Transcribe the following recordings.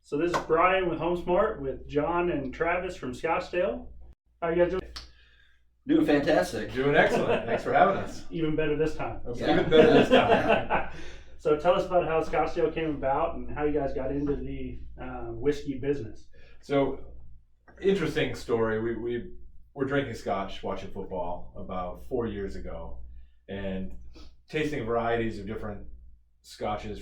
So this is Brian with HomeSmart with John and Travis from Scottsdale. How are you guys doing? Doing fantastic. Doing excellent. Thanks for having us. Even better this time. Even better this time. So tell us about how Scottsdale came about and how you guys got into the whiskey business. So, interesting story. We were drinking scotch, watching football about 4 years ago, and tasting varieties of different scotches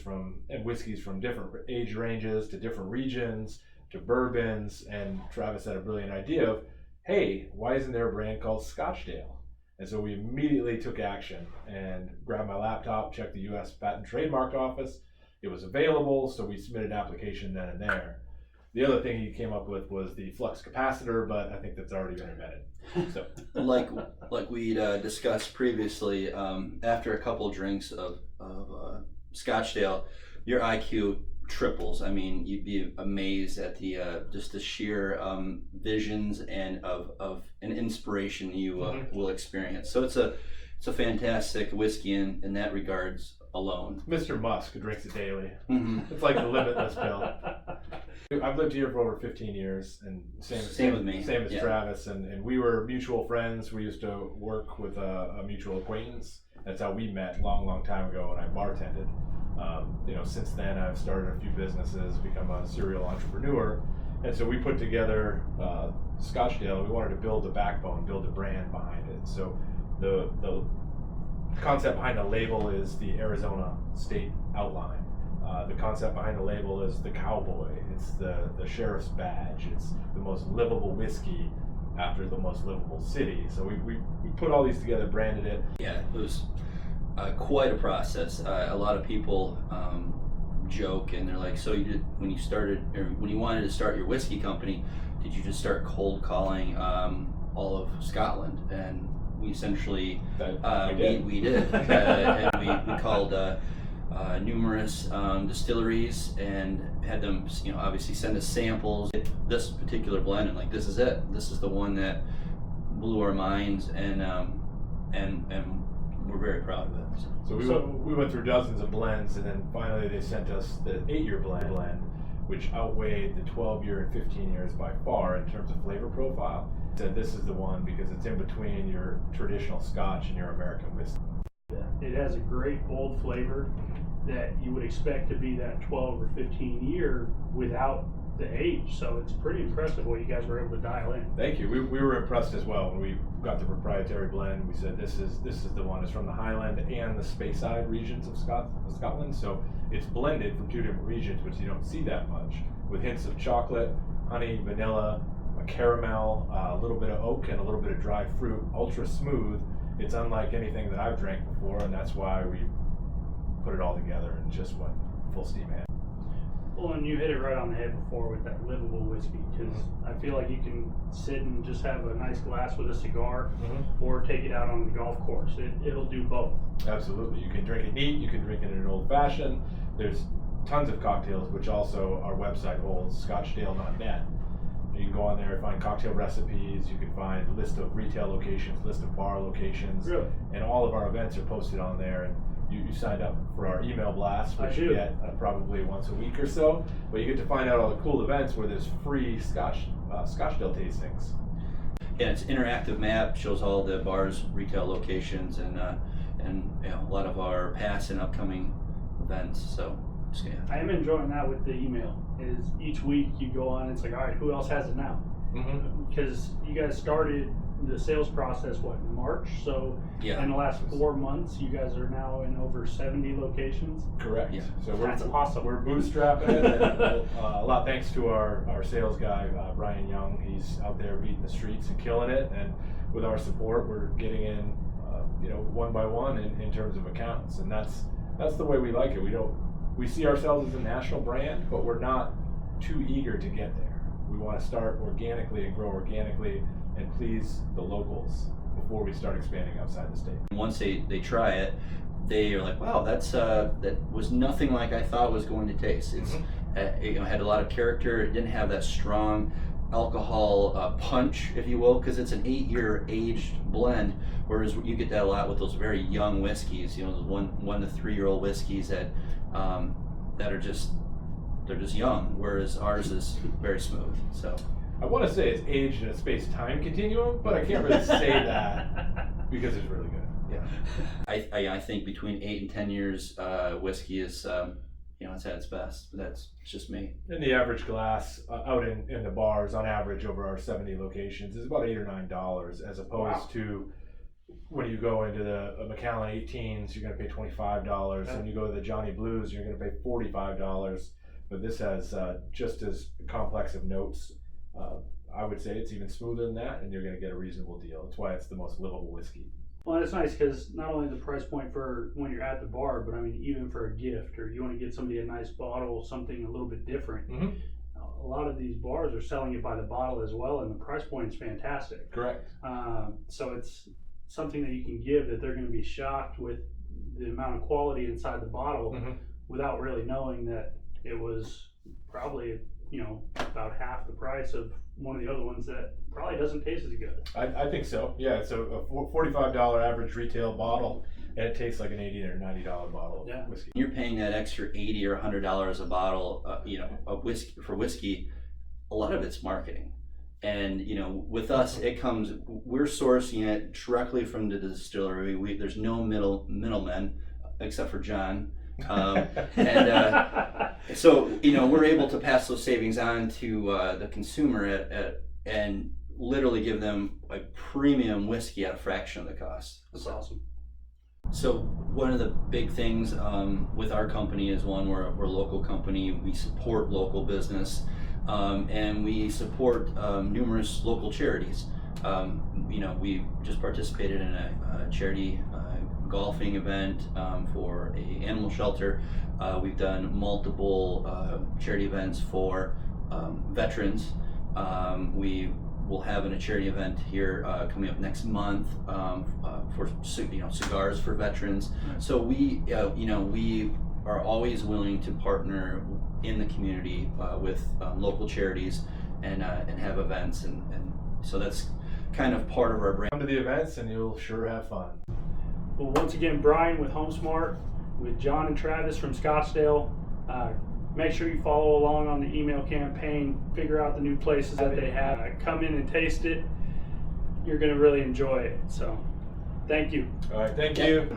and whiskeys from different age ranges to different regions to bourbons. And Travis had a brilliant idea of, hey, why isn't there a brand called Scotchdale? And so we immediately took action and grabbed my laptop, checked the U.S. Patent and Trademark Office. It was available, so we submitted an application then and there. The other thing he came up with was the flux capacitor, but I think that's already been invented. So, like we discussed previously, after a couple drinks of Scotchdale, your IQ triples. I mean, you'd be amazed at the just the sheer visions and of an inspiration you will experience. So it's a fantastic whiskey in that regards alone. Mr. Musk drinks it daily. Mm-hmm. It's like the limitless pill. I've lived here for over 15 years, and same with me. Same as Travis, and we were mutual friends. We used to work with a mutual acquaintance. That's how we met long time ago when I bartended. Since then I've started a few businesses, become a serial entrepreneur, and so we put together Scotchdale. We wanted to build a backbone, build a brand behind it. So the concept behind the label is the Arizona state outline. The concept behind the label is the cowboy. It's the sheriff's badge. It's the most livable whiskey after the most livable city. So we put all these together, branded it. Yeah, it was quite a process. A lot of people joke and they're like, so when you wanted to start your whiskey company, did you just start cold calling all of Scotland? And we essentially we did. And we called numerous distilleries and had them, obviously send us samples. This particular blend, and like, this is it. This is the one that blew our minds, and we're very proud of it. So we went through dozens of blends, and then finally they sent us the 8-year blend, which outweighed the 12-year and 15 years by far in terms of flavor profile. Said this is the one because it's in between your traditional Scotch and your American whiskey. It has a great bold flavor that you would expect to be that 12 or 15 year without the age. So it's pretty impressive what you guys were able to dial in. Thank you. We were impressed as well when we got the proprietary blend. We said this is the one. It's from the Highland and the Speyside regions of Scotland. So it's blended from 2 different regions, which you don't see that much, with hints of chocolate, honey, vanilla, a caramel, a little bit of oak, and a little bit of dry fruit. Ultra smooth. It's unlike anything that I've drank before, and that's why we put it all together and just went full steam ahead. Well, and you hit it right on the head before with that livable whiskey, because I feel like you can sit and just have a nice glass with a cigar, or take it out on the golf course. It'll do both. Absolutely. You can drink it neat, you can drink it in an old fashioned. There's tons of cocktails, which also our website holds, scotchdale.net. You can go on there and find cocktail recipes. You can find a list of retail locations, list of bar locations. Really? And all of our events are posted on there. And you signed up for our email blast, which you get probably once a week or so. But you get to find out all the cool events where there's free Scotchdale tastings. Yeah, it's an interactive map, shows all the bars, retail locations, and a lot of our past and upcoming events. So yeah. I am enjoying that with the email. Is each week you go on, it's like, all right, who else has it now? Because you guys started the sales process in March, so in the last 4 months you guys are now in over 70 locations. Correct. Yeah. So that's awesome. We're bootstrapping it, and a lot thanks to our sales guy Brian Young. He's out there beating the streets and killing it, and with our support we're getting in one by one in terms of accounts, and that's the way we like it. We see ourselves as a national brand, but we're not too eager to get there. We want to start organically and grow organically and please the locals before we start expanding outside the state. Once they try it, they are like, wow, that was nothing like I thought it was going to taste. It's had a lot of character. It didn't have that strong alcohol punch, if you will, because it's an 8-year aged blend, whereas you get that a lot with those very young whiskeys, those 1 to 3 year old whiskeys that are just they're just young, whereas ours is very smooth. So I want to say it's aged in a space-time continuum, but I can't really say that because it's really good. Yeah. I think between 8 and 10 years, whiskey is it's at its best. But it's just me. And the average glass out in the bars, on average, over our 70 locations, is about $8 or $9, as opposed to when you go into the Macallan 18s, you're going to pay $25. And you go to the Johnny Blues, you're going to pay $45. But this has just as complex of notes. I would say it's even smoother than that, and you're going to get a reasonable deal. That's why it's the most livable whiskey. Well, it's nice because not only the price point for when you're at the bar, but I mean, even for a gift, or you want to get somebody a nice bottle, something a little bit different. Mm-hmm. A lot of these bars are selling it by the bottle as well, and the price point is fantastic. Correct. So it's something that you can give that they're going to be shocked with the amount of quality inside the bottle, without really knowing that it was probably about half the price of one of the other ones that probably doesn't taste as good. I think so. Yeah, it's a $45 average retail bottle, and it tastes like an $80 or $90 bottle of whiskey. You're paying that extra $80 or $100 a bottle, of whiskey. A lot of it's marketing, and with us, we're sourcing it directly from the distillery. There's no middlemen except for John. So we're able to pass those savings on to the consumer and literally give them a premium whiskey at a fraction of the cost. That's awesome. So one of the big things with our company is, one, we're a local company. We support local business, and we support numerous local charities. We just participated in a charity golfing event for a animal shelter. We've done multiple charity events for veterans. We will have a charity event here coming up next month for cigars for veterans. So we are always willing to partner in the community with local charities and have events, and so that's kind of part of our brand. Come to the events and you'll sure have fun. Well, once again, Brian with HomeSmart, with John and Travis from Scottsdale. Make sure you follow along on the email campaign, figure out the new places that they have. Come in and taste it. You're going to really enjoy it. So, thank you. All right, thank you.